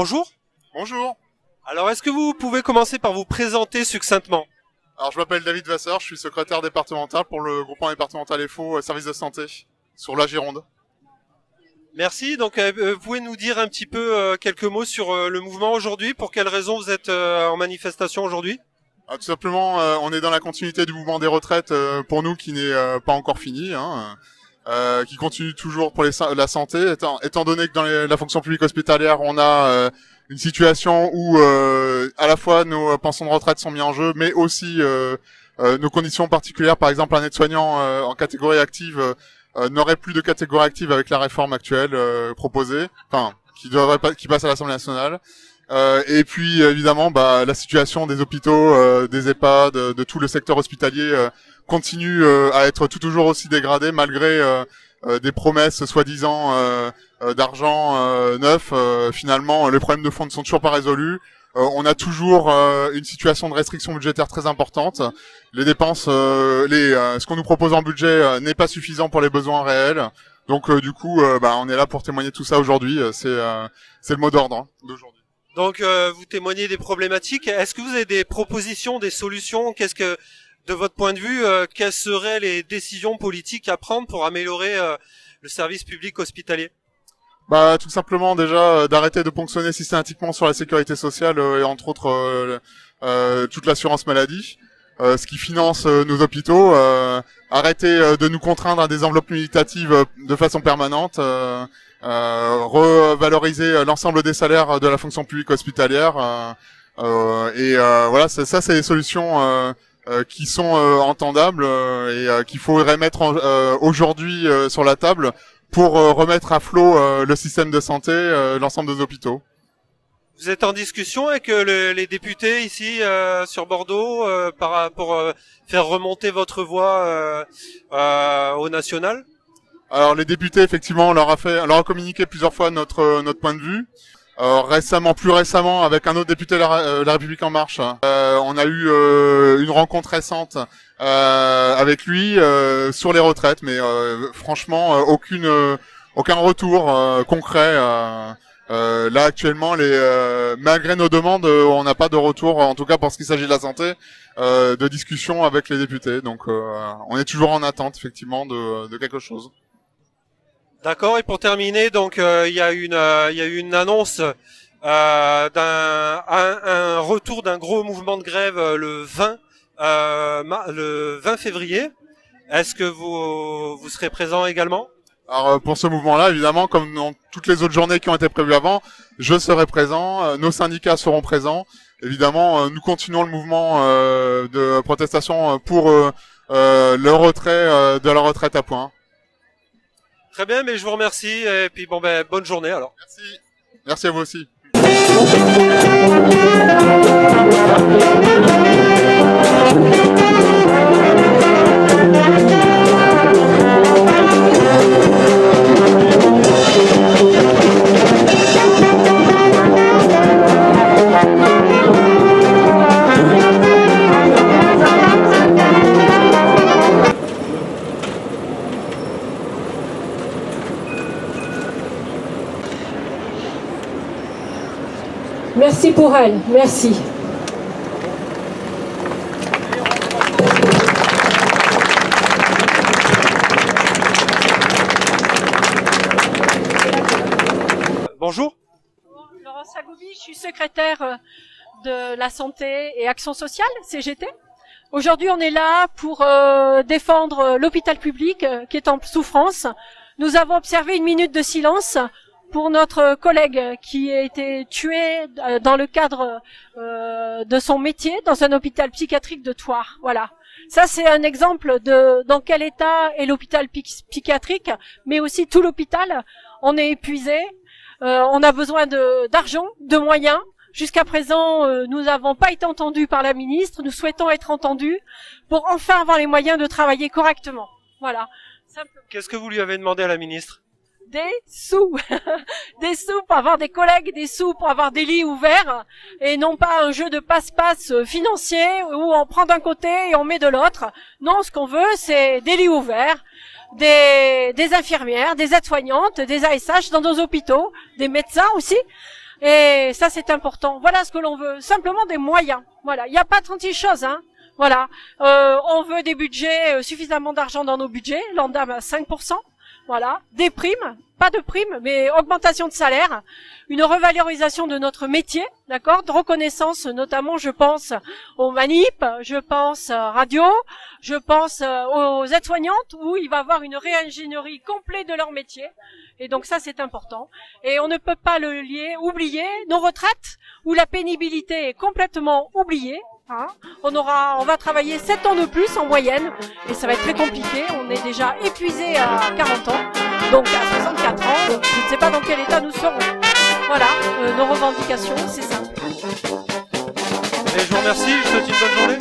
Bonjour. Bonjour. Alors, est-ce que vous pouvez commencer par vous présenter succinctement? Alors, je m'appelle David Vasseur, je suis secrétaire départemental pour le groupement départemental FO Service de santé sur la Gironde. Merci. Donc, vous pouvez nous dire un petit peu quelques mots sur le mouvement aujourd'hui? Pour quelles raisons vous êtes en manifestation aujourd'hui? Tout simplement, on est dans la continuité du mouvement des retraites pour nous qui n'est pas encore fini, qui continue toujours pour la santé, étant donné que dans la fonction publique hospitalière, on a une situation où à la fois nos pensions de retraite sont mis en jeu, mais aussi nos conditions particulières. Par exemple, un aide-soignant en catégorie active n'aurait plus de catégorie active avec la réforme actuelle proposée, qui passe à l'Assemblée nationale. Et puis évidemment, la situation des hôpitaux, des EHPAD, de tout le secteur hospitalier continue à être toujours aussi dégradée malgré des promesses soi-disant d'argent neuf. Finalement, les problèmes de fond ne sont toujours pas résolus. On a toujours une situation de restriction budgétaire très importante. Les dépenses, ce qu'on nous propose en budget n'est pas suffisant pour les besoins réels. Donc du coup, on est là pour témoigner de tout ça aujourd'hui. C'est le mot d'ordre d'aujourd'hui. Donc, vous témoignez des problématiques. Est-ce que vous avez des propositions, des solutions? Qu'est-ce que, de votre point de vue, quelles seraient les décisions politiques à prendre pour améliorer le service public hospitalier? Tout simplement déjà d'arrêter de ponctionner systématiquement sur la sécurité sociale et entre autres toute l'assurance maladie, ce qui finance nos hôpitaux. Arrêter de nous contraindre à des enveloppes limitatives de façon permanente. Revaloriser l'ensemble des salaires de la fonction publique hospitalière voilà, ça c'est des solutions qui sont entendables et qu'il faudrait mettre aujourd'hui sur la table pour remettre à flot le système de santé, l'ensemble des hôpitaux. Vous êtes en discussion avec les députés ici sur Bordeaux pour faire remonter votre voix au national? Alors les députés, effectivement, on leur a communiqué plusieurs fois notre point de vue. Plus récemment, avec un autre député de la République en Marche, on a eu une rencontre récente avec lui sur les retraites, mais franchement, aucun retour concret. Là actuellement, malgré nos demandes, on n'a pas de retour, en tout cas pour ce qui s'agit de la santé, de discussion avec les députés. Donc, on est toujours en attente, effectivement, de quelque chose. D'accord. Et pour terminer, donc il y a eu une annonce un retour d'un gros mouvement de grève le 20 février. Est-ce que vous serez présent également? Alors pour ce mouvement-là, évidemment, comme dans toutes les autres journées qui ont été prévues avant, je serai présent. Nos syndicats seront présents. Évidemment, nous continuons le mouvement de protestation pour le retrait de la retraite à points. Très bien, mais je vous remercie et puis bonne journée alors. Merci. Merci à vous aussi. Merci pour elle, merci. Bonjour. Laurence Sagoubi, je suis secrétaire de la santé et action sociale, CGT. Aujourd'hui, on est là pour défendre l'hôpital public qui est en souffrance. Nous avons observé une minute de silence pour notre collègue qui a été tué dans le cadre de son métier dans un hôpital psychiatrique de Thouars. Voilà. Ça, c'est un exemple de dans quel état est l'hôpital psychiatrique, mais aussi tout l'hôpital. On est épuisé, on a besoin d'argent, de moyens. Jusqu'à présent, nous n'avons pas été entendus par la ministre. Nous souhaitons être entendus pour enfin avoir les moyens de travailler correctement. Voilà. Qu'est-ce que vous lui avez demandé à la ministre? Des sous, des sous pour avoir des collègues, des sous pour avoir des lits ouverts, et non pas un jeu de passe-passe financier où on prend d'un côté et on met de l'autre. Non, ce qu'on veut, c'est des lits ouverts, des infirmières, des aides-soignantes, des ASH dans nos hôpitaux, des médecins aussi, Et ça, c'est important. Voilà ce que l'on veut. Simplement des moyens. Voilà. Il n'y a pas 36 choses, hein. Voilà. On veut des budgets, suffisamment d'argent dans nos budgets. L'Ondam à 5%. Voilà. Des primes. Pas de primes, mais augmentation de salaire. Une revalorisation de notre métier. D'accord? De reconnaissance, notamment, je pense aux manip, je pense radio, je pense aux aides-soignantes, où il va y avoir une réingénierie complète de leur métier. Et donc ça, c'est important. Et on ne peut pas oublier nos retraites, où la pénibilité est complètement oubliée. Hein. On va travailler 7 ans de plus en moyenne, et ça va être très compliqué. On est déjà épuisé à 40 ans, donc à 64 ans, je ne sais pas dans quel état nous serons. Voilà, nos revendications, c'est ça. Et je vous remercie, je vous souhaite une bonne journée.